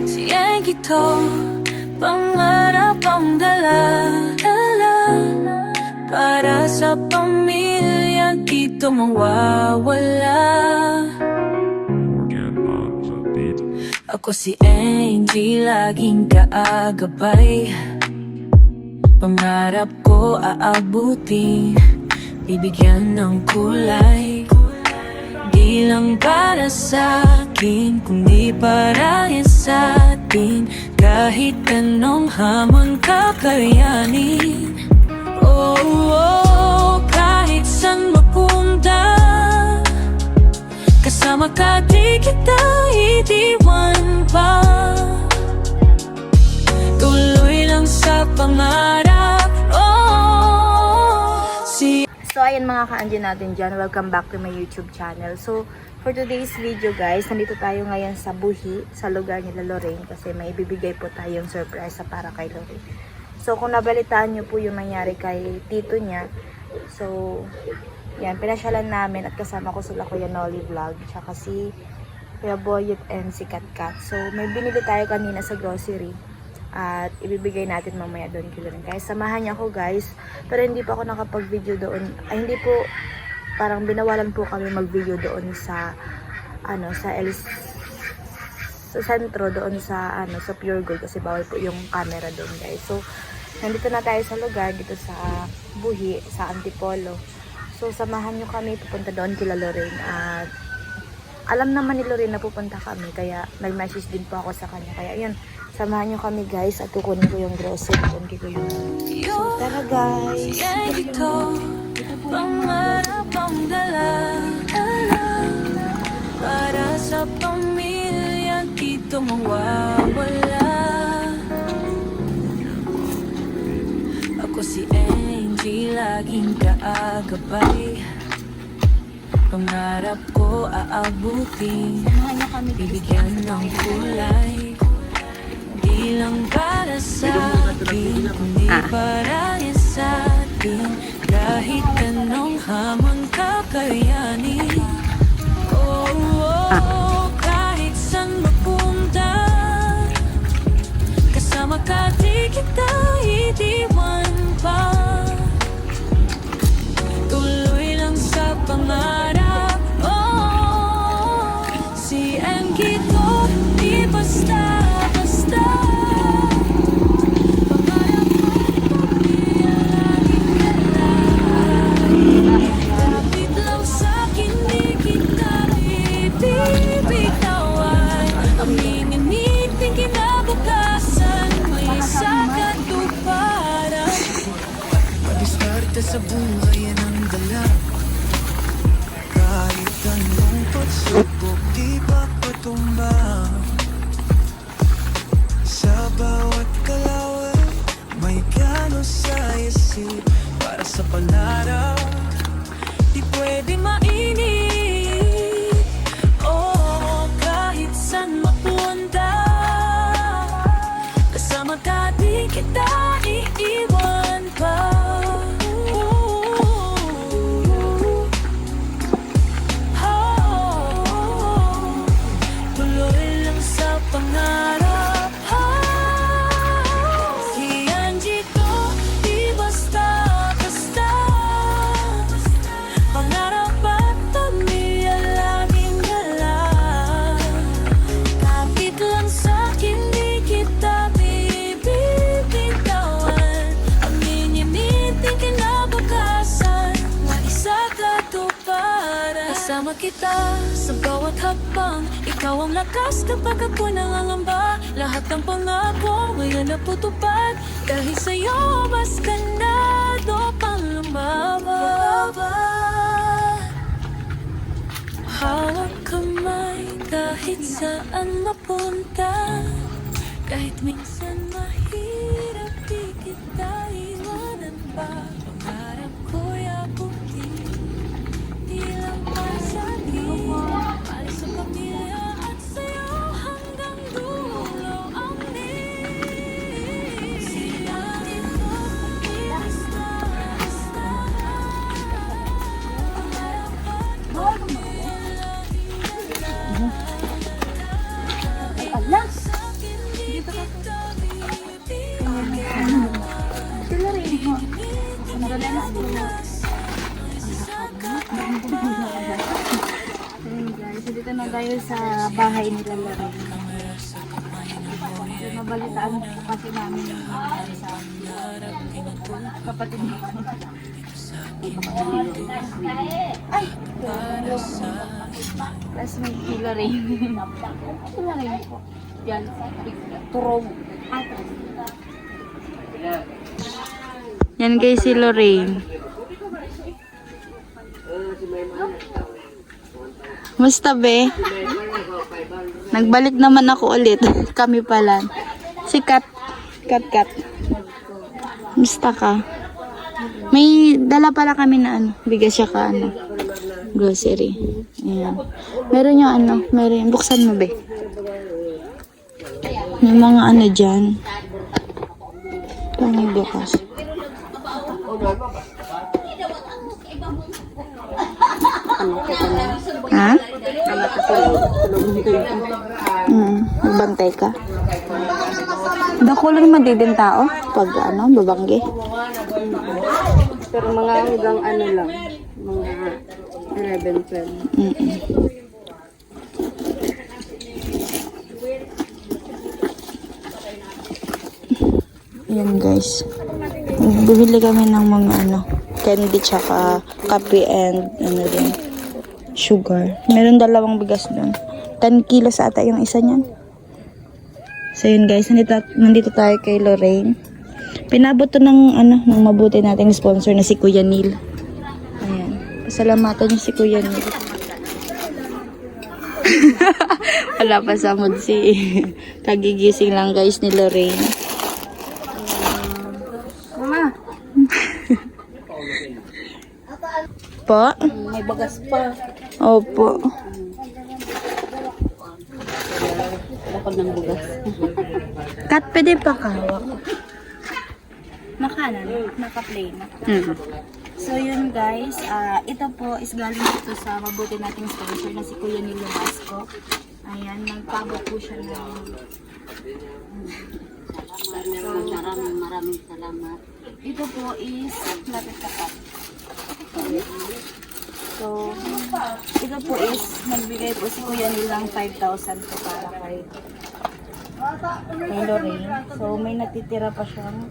Siya ito, pangarap ang dala-dala. Para sa pamilya, dito mawawala. Ako si Angie, laging kaagabay. Pangarap ko aabutin, bibigyan ng kulay. Di lang para sa akin, kundi para sa atin. Kahit anong hamon kakayanin. Oh, oh, kahit saan mapunta, kasama ka di kita idiwan pa. Tuloy lang sa pangarap. Oh, So ayan mga ka-Angie natin dyan, welcome back to my YouTube channel. So for today's video guys, nandito tayo ngayon sa Buhi, sa lugar nila Lorraine, kasi may ibibigay po tayong surprise para kay Lorraine. So kung nabalitaan nyo po yung nangyari kay tito niya, so yan, pinasyalan namin at kasama ko sila Kuya Nolly Vlog, tsaka si Kuya Boyet and si Katkat. So may binili tayo kanina sa grocery at ibibigay natin mamaya doon kay Lorraine. Kaya samahan niya ako guys, pero hindi pa ako nakapag-video doon. Ay hindi po, parang binawalan po kami mag-video doon sa sa sentro doon sa sa Pure Gold, kasi bawal po yung camera doon guys. So nandito na tayo sa lugar dito sa Buhi, sa Antipolo. So samahan nyo kami, pupunta doon kila Lorraine. At alam naman ni Lorraine na pupunta kami, kaya nag-message din po ako sa kanya. Kaya yun, samahan nyo kami guys at kukunin ko yung grocery doon kay Kuya. So tara guys. ito, pangarap ang dala-dala. Para sa pamilya, dito mawawala. Ako si Angie, laging kaagabay. Pangarap ko aabutin, bibigyan ng kulay. Di lang para sa akin, kundi para sa atin. Kahit anong hamon kakayanin. Oh, oh, kahit saan mapunta, kasama ka di kita idiwan pa. Tuloy lang sa pangarap. Oh, si Angie to, di basta-basta. Pangarap ko, di laging kalay. Kapit lang sa'kin, di kita ibibitawan. Aminin niting kinabukasan, may isa katuparan. Pag-diskarte sa buhay yan ang dala. Kahit anong pagsubok, di ba patumbang? Sa bawat kalawin, may gano sa isip. Para sa pangarap, di pwede mainip. Oh, kahit saan mapunta, kasama ka di kita iiwan pa. Tuloy lang sa pangarap. Si Angie to, di basta-basta. Pangarap at pamilya laging dala. Kapit lang sa'kin, di kita bibitawan. Aminin niting kinabukasan, na isa katuparan. Kasama kita sa bawat hakbang, ikaw ang lakas kapag ako nangangamba. Lahat ng pangako ngayon naputupad, dahil sa'yo mas ganado pang lumaban. Hawak kamay kahit saan mapunta, kahit minsan mahirap di kita iwanan pa. Pangarap ko'y abutin, di lang para sa akin, para sa pamilya at sa'yo hanggang dulo ang sila dito, di basta-basta. Pangarap at pamilya laging dala. Ayun guys, so dito na tayo sa bahay nila Lorraine. So, nabalitaan po kasi namin yung nangyari sa kapatid nito. Ay! Classmate ni Lorraine. Ito Lorraine po. Yan. Turog. Yan guys si Lorraine. Musta be? Nagbalik naman ako ulit. Kami pala. Si Kat. Kat. Musta ka? May dala pala kami na ano. Bigas siya ka ano. Grocery. Ayan. Meron yung ano. Meron yung. Buksan mo be. May mga ano dyan. Paano bukas? Ha? Nagbantay ka? Dako lang madidin tao pag ano, babanggi. Pero mga hanggang ano lang, mga 11, 12. Yan guys. Bumili kami ng mga ano, candy tsaka kape and ano din, sugar. Meron dalawang bigas doon. 10 kilos ata yung isa niyan. So yun guys, nandito tayo kay Lorraine. Pinabot to ng ano, ng mabuti nating sponsor na si Kuya Neil. Ayan. Pasalamatan niyo si Kuya Neil. Wala pa sa mood si kagigising lang guys ni Lorraine. Mama, Po? may bagas pa. Opo. Lakad ng bugas. Kat, pwede pa kahawak. Nakanan, naka-plain. So yun guys, ito po is galing dito sa mabuti nating sponsor na si Kuya Nilo Vasco. Ayan, nagpabot po siya ng Maraming salamat. ito po is lapit kapat. So, ito po is nagbigay po si Kuya Nilo ng 5,000 po para kay Lorraine. So, may natitira pa siyang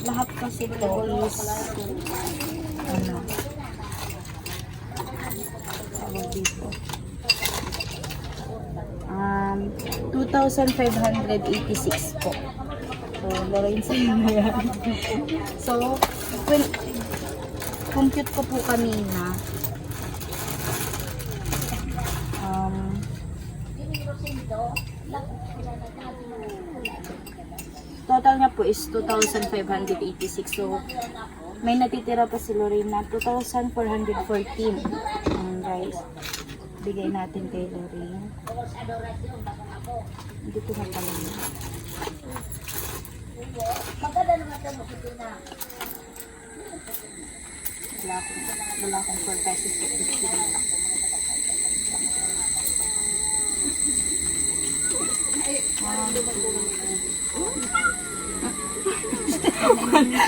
lahat kasi ito is ano tawag dito 2,586 po. So, Lorraine sa'yo na yan. So, when compute ko po kanina total niya po is 2,586. So, may natitira pa si Lorraine na 2,414. Guys, bigay natin kay Lorraine. Dito na pala niya. Wala akong 4 pesos at 50 na lang.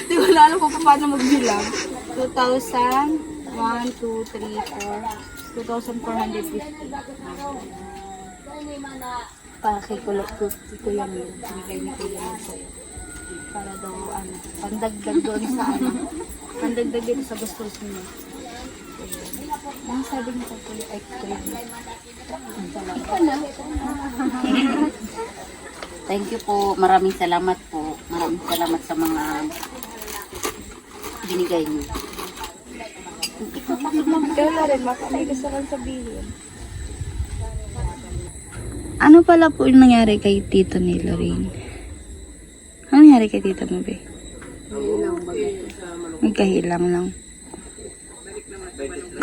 Di wala alam kung paano magbilang. 2,000, 1, 2, 3, 4, 2,450. Para kay Kuya Mil, binigay ni Kuya Mil sa'yo. Para daw, ano, pandagdag doon sa ano. Pandagdag dito sa gastos niyo. Ang sabi niyo sa Kuya ay Thank you po. Maraming salamat po. Maraming salamat sa mga binigay niyo. Ikaw na rin, may gusto kang sabihin. Ano pala po yung nangyari kay tito ni Lorraine? Ano nangyari kay tito mo, be? Nagkahilang lang.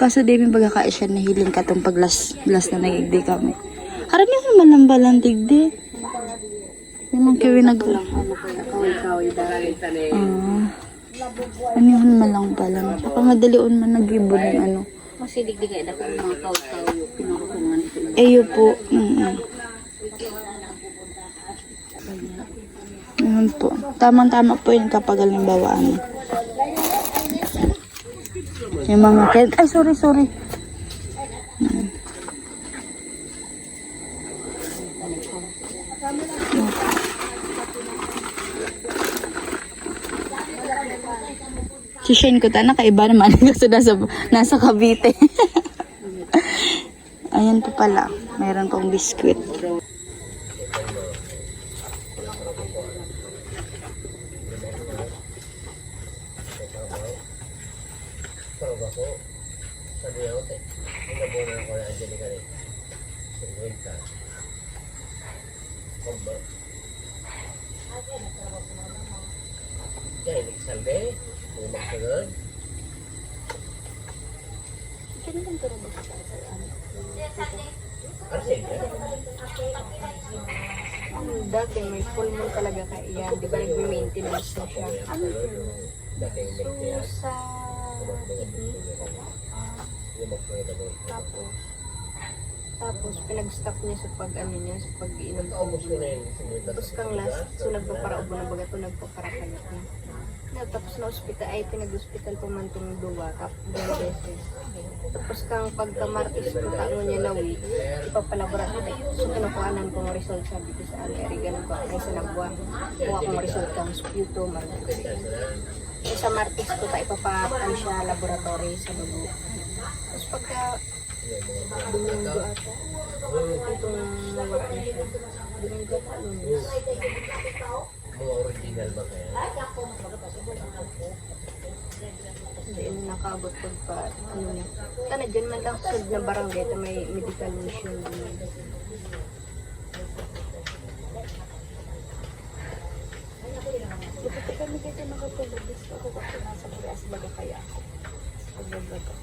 Kaso di may bagaka siya nahiling ka itong paglas na nagigdi kami. Harami ko naman ng balantig di. Yun ang kiwi nag... Ano yun man lang pala. Saka madalion man nag-ibon yung ano. Masilig-digay na po mga kaw-kaw pinurutungan ito. Eyo po. Yun po. Tamang-tama po yun kapag halimbawa ano. Yung mga ay, sorry. Si Shane ko nakaiba naman kasi nasa Cavite. Ayan po pala. Mayroon pong biskwit. Dati may full moon talaga kaya di ba nag-maintenance na siya. Ano yun? So, sa TV, tapos pinag-stop niya sa pag-ano niya, sa pag-inom ko. Tapos kang last, so nagpaparaubo na baga ito, nagpaparakalat niya. Tapos na ospital, ay pinag-hospital pa man itong duwa, tapos 2 beses. Tapos kang pagka-martis ko taano niya nawi, ipapalaboratory. So kinukuhanan kong result, sabi ko sa Aleri, ganun ko, ay sa nagwa, kuha kong result kang sputum. So sa martis ko ta, ipapapan siya laboratory sa dugo. Tapos pagka Domingo ata, itong nawala na siya. Domingo ata, lunes. Mga original ba kaya? Hindi mo nakabot pag pa, ano niya. Sana dyan man lang sa na barangay na may medical mission din. Buti kami dito nakatulog. Gusto ko kasi nasa Buras baga kaya ako. Pag-vlog ako.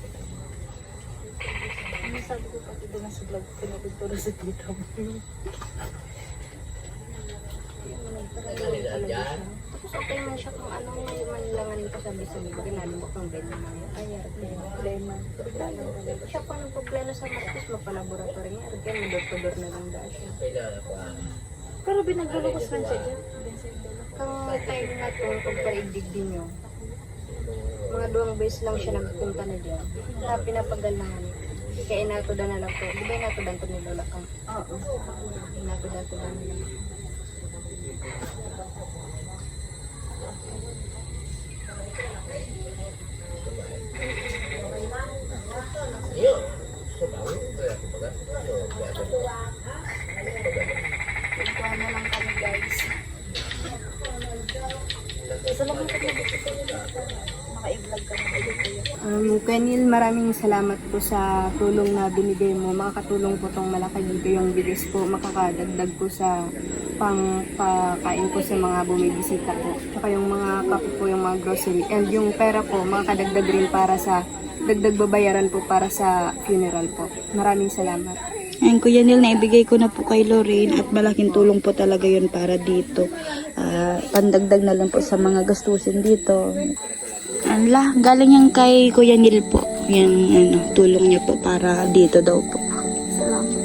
Ano sabi ko pati doon sa vlog, pinatuturo sa tita mo. Tapos okay man siya kung ano may manlangan ko sabi-sabi ko ginalo mo kung ben naman ay problema siya pa ng problema sa martis mapalaboratory niya kaya may doktor na lang dahil siya pero binaglulukas lang siya dyan kung time na ito pagparidig din nyo mga 2 beses lang siya nagpunta na dyan na pinapagal naman kaya inatudan na lang po di ba inatudan ko ni Lola kang oo inatudan ko na nila Ikuha na lang kami guys. Salamat po maka-vlog ka na Kenil, maraming salamat po sa tulong na binigay mo. Makakatulong po tong malaki dito yung bilis po. Makakadagdag po sa pangpakain po sa mga bumibisita po. Tsaka yung mga kape po, yung mga grocery. And yung pera po, makakadagdag rin para sa dagdag babayaran po para sa funeral po. Maraming salamat. Ayun, Kuya Neil, naibigay ko na po kay Lorraine at malaking tulong po talaga yun para dito. Pandagdag na lang po sa mga gastusin dito. Galing yan kay Kuya Neil po. Yan, tulong niya po para dito daw po. Salamat.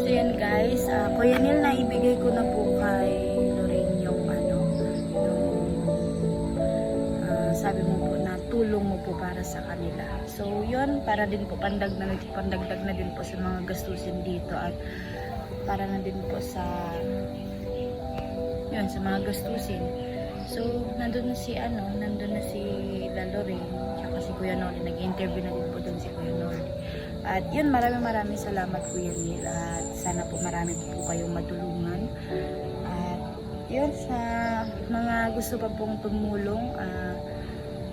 So yan guys, Kuya Neil, naibigay ko na po kay Lorraine yung sabi mo po na tulong mo po para sa kanila. So yun, para din po pandagdag na din po sa mga gastusin dito at para na din po sa yun, sa mga gastusin. So nandun na si La Lorraine tsaka si Kuya Noli, nag-interview na din po dun si Kuya Noli. At yun, maraming salamat Kuya Neil at sana po marami po kayong matulungan yun, sa mga gusto pa pong tumulong,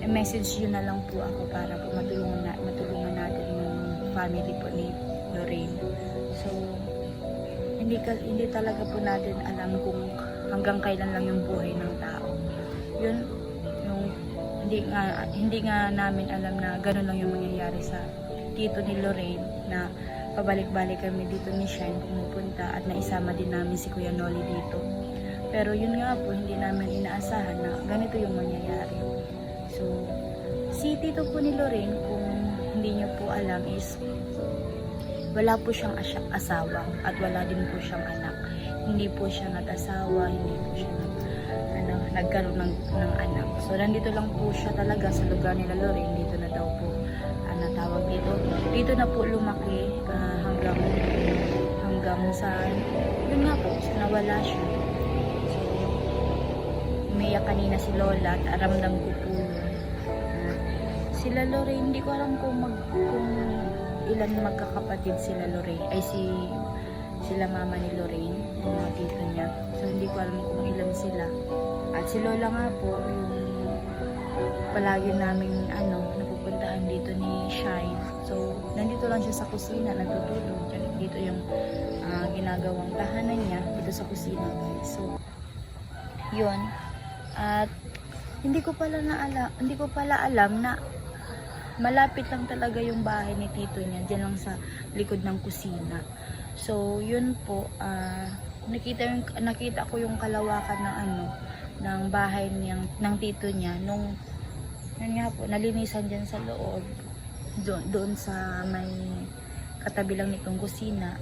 i-message yun na lang po ako para po matulungan natin yung family po ni Lorraine. So, hindi talaga po natin alam kung hanggang kailan lang yung buhay ng tao. Yun, yung hindi nga namin alam na gano'n lang yung mangyayari sa tito ni Lorraine, na pabalik-balik kami dito ni Shine pumupunta at naisama din namin si Kuya Noli dito. Pero yun nga po, hindi namin inaasahan na ganito yung mangyayari. So, si tito po ni Lorraine, kung hindi niyo po alam, is wala po siyang asawa at wala din po siyang anak. Hindi po siya nag-asawa, hindi po siya nagkaroon ng anak. So, nandito lang po siya talaga sa lugar nila Lorraine. Dito na daw po, tawag dito. Dito na po lumaki hanggang sa, yun nga po, nawala siya. So, umiyak kanina si Lola at aramdam ko po yun. Sila Lorraine, hindi ko alam kung ilan magkakapatid sila Lorraine, sila mama ni Lorraine, yung mga tito niya. So, hindi ko alam kung ilan sila. At si Lola nga po, yung palagi namin napupuntahan dito ni Shine. So, nandito lang siya sa kusina, nagtutulog. Dito yung ginagawang tahanan niya, dito sa kusina, guys. So, yun. At hindi ko pala alam na malapit lang talaga yung bahay ni tito niya, dyan lang sa likod ng kusina. So, yun po, nakita ko yung kalawakan ng bahay ng tito niya nung yun nga po, nalinisan dyan sa loob, doon sa may katabi lang nitong kusina.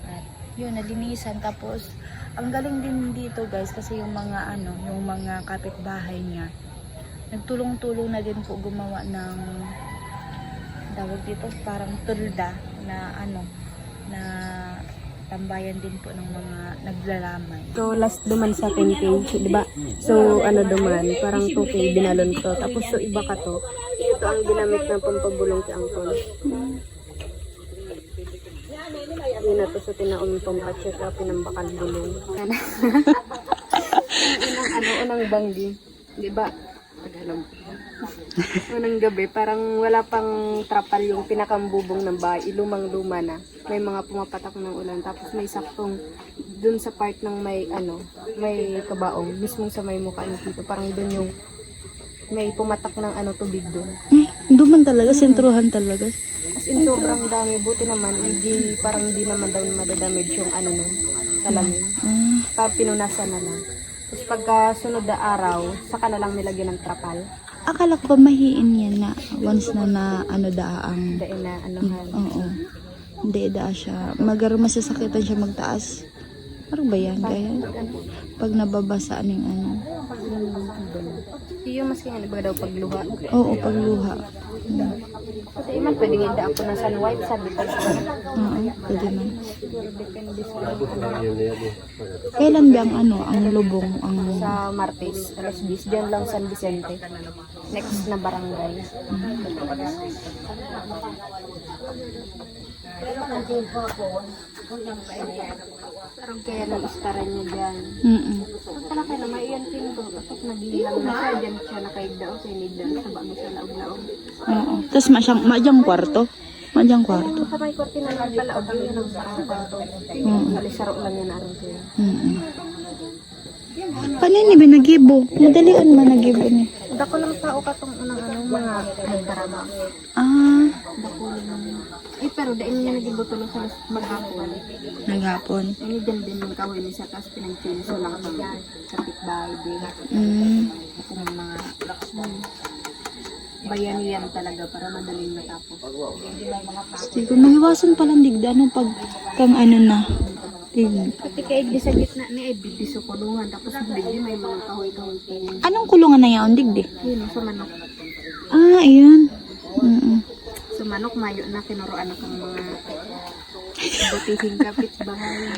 At yun, nalinisan. Tapos, ang galing din dito, guys, kasi yung mga kapitbahay niya, nagtulong-tulong na din po gumawa ng tawag dito, parang tulda na na tambayan din po ng mga naglalamay. So, last duman sa 10K, di ba? So, duman, parang 2K binalon ko. Tapos, so, iba ka to. Ito ang ginamit na pampabulong si Angkol. Yun na to sa tinaong pampacheck up, pinambakal bulong. Unang banggi. Di ba? Tagalog. Unang gabi, parang wala pang trapal yung pinakambubong ng bahay. Lumang-luma na. May mga pumapatak ng ulan. Tapos may saktong dun sa part ng may kabaong. Mismong sa may mukha yung tito. Parang dun yung may pumatak ng tubig dun. Duman talaga, sentruhan talaga. As in, sobrang dami. Buti naman, parang di naman daw madadamage yung nun, salamin. Parang pinunasan na lang. Tapos pagka sunod na araw, saka na lang nilagyan ng trapal. Akala ko mahiin yan na once na daang. Dahil na Oo. Hindi siya. Masasakitan siya magtaas. Parang ba yan? Gaya? Pag nababasaan ng Yung mas kaya ba daw pagluha? Oo, pagluha. Kasi iman pwedeng hindi ako na sun white sabi ko. Oo, pwede man. Depende sa Kailan ba ang lubong? sa Martes, alas 10, dyan lang San Vicente. Next na barangay. Parang kaya nag-istaran niya dyan. Pala kaya na may iyan pinto. Tapos naghilang na siya. Dyan siya nakaigdao. Sinigdan sa bago sa laog-laog. Oo. Tapos madyang kwarto? Madyang kwarto. Sa may kwarto na nagpalaog yun ang sa kwarto. Alisaro lang yan aron siya. Paano ni binagibo? Madalian man nagibo ni. Dako lang tao ka tong unang mga nagkarama. Dako lang. Pero dahil niya nagibutulo sa maghapon. Naghapon. Ini din yung kahoy ni sa tas pinagpiliso lang ng kapitbahay din. Kasi ng mga bayanihan talaga para madaling matapos. Sige, mahiwasan palang digda pag kang na. Pati kaig di sa gitna ni Edith, di sa kulungan. Tapos hindi may mga kahoy-kahoy. Anong kulungan na yaon digdi? Yun, sa manok. Ayan. Sa manok, mayo na kinuruan na kang mga butihing kapitbahay.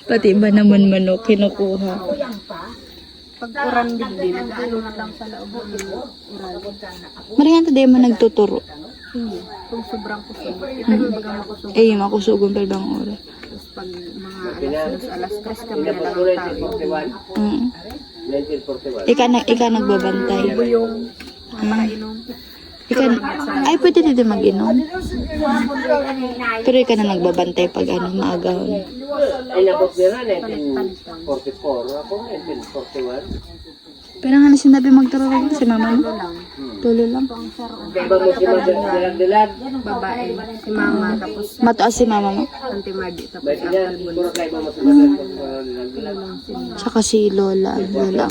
Pati ba naman manok kinukuha? Pag uran digdi, nag-ano na lang sa loob ng uran. Marihan tayo mo nagtuturo. Hindi. Kung sobrang kusog. Ito yung bagang makusog. Makusugon pero bang oras. Tapos pag mga alas 3 kami na lang Pinapatuloy ang tao. 1941. Mm. 1941. Ika nagbabantay. Yung para inom. Ika, ay, pwede dito mag-inom. Pero ika na nagbabantay pag maagahon. Ay, nabot nila 1944. Ako 1941. Pero nga na sinabi magturo si mama mo. Tulo lang. Iba mo si Madalag-dalag. Babae, si mama, tapos Mataas si mama mo. Auntie Mardi, tapos Ba't Uncle niya, Bunso. puro kayo mo si Madalag-dalag. Tsaka si Lola. Lola.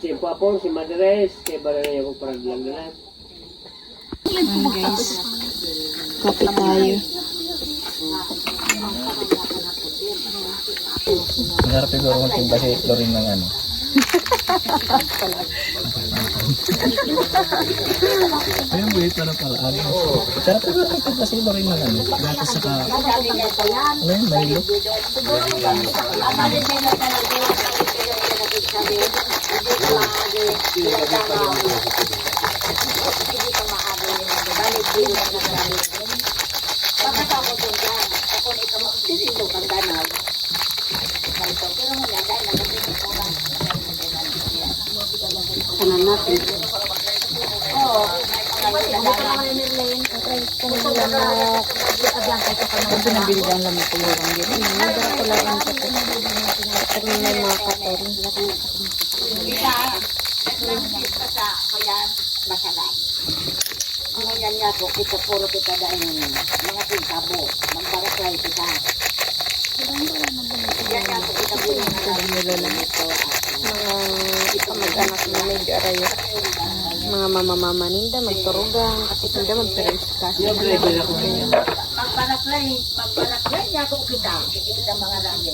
Si Papo, si Madres, kaya ba na niya kung parang dalag-dalag. Ayan guys. Kape tayo. Masarap siguro magtimba si Lorin ng ano. Ayun, buhit pa ng paraan. Sarap siguro magtimba si Lorin ng ano. Gatas saka, ano yun, Milo. Kanan natin. Kasi nabili lang lamang ko yung yun. Ngayon niya po, kita puro kita dahil mga sintabo, magbarakay kita. Yan niya po, kita po yung Kamag-anak na may arayo. Mga mama-mama ninda, magturugang, kasi sila magperiskas. Magbarakay niya po kita, kita mga rami.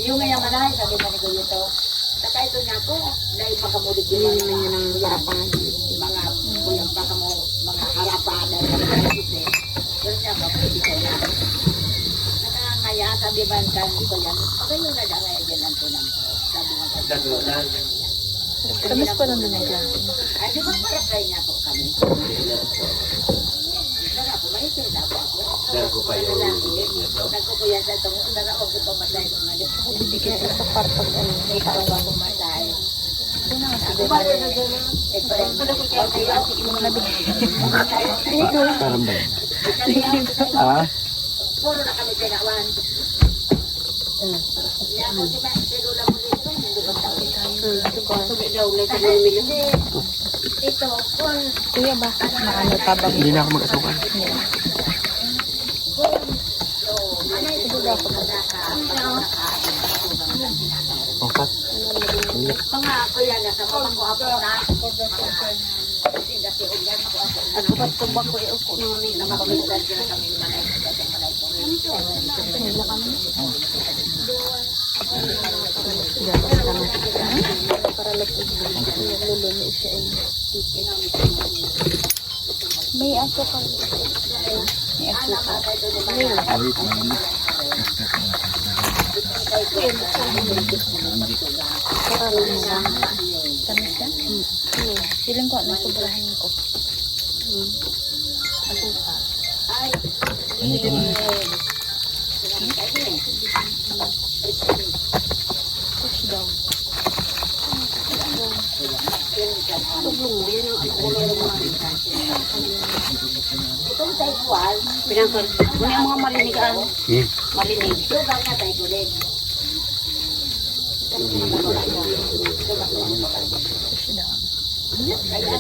Yung ngayon manahay, sabi na ni Kuya ito, saka ito niya po, dahil pagkamulit din Hindi naman yun ang harapan. mga kuyang baka mo, mga harapan dahil mga pero niya ba, pwede ko yan. Nakangaya, sabi man kan ko yan, pagayon na dahil yan ang tunang ko. Sabi man kan ko yan. Kamis pa lang doon yung klase. Ay, di ba marakay niya po kami? Dara po, may sila po ako. Dahil ko kayo. Nagkukuya sa itong, dara ko ito matay ko nga. Dikit sa partag, hindi ka lang ako matay. Ako ba rin na gano'n? Parang ba? Ah? Puro na kami tinawan. Niya ako si Lula mo dito, hindi ba kami tayo? Sabi daw, ulit sa mga milyo. Ito, kung Kuya ba? Naano tabang. Hindi na ako mag-asukan. Pangkat. mga ako yan, nasa mga ko ako na. Ano ba ito ba ko yung upo nung nila makapagdal sila kami manay. May asukal. May asukal. Tamis ka? Feeling ko, nasubrahan ko. Itong sa igual, pinangkal, kung yung mga malinigan, malinig. Sugar na tayo ulit.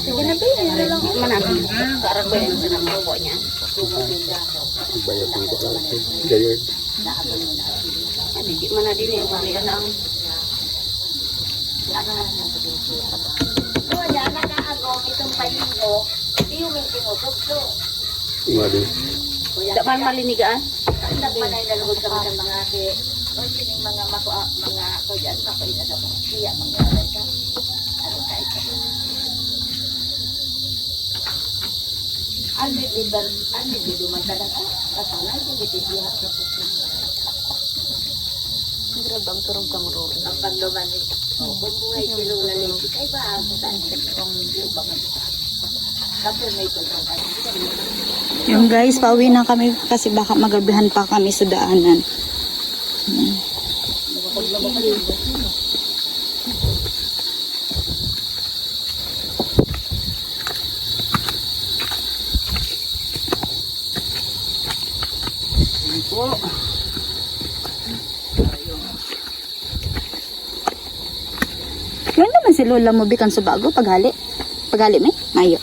Sige na ba yun? Manang, karang ba yun sa nakuha niya? Hindi man na din yung kalian ang Kuya, nakaagong itong palingo, yung may tinutugso. Daman malinigaan? Ang panay na lugod kami ng mga ate. O sining mga kuya, makuina sa mga siya, mga alay ka. Ano kahit ka? Ang bibido man talaga. Kasanay, kung bitibiyah sa puso. Grabe ang turog kang roon. Ang pagluman ni kung buhay si Lola Lady, kay ba ako sa kong yung bangan sa Yung guys, pauwi na kami kasi baka magabihan pa kami sa daanan. Yan naman si Lola mo bikan sa bago paghali. Paghali may? Mayo.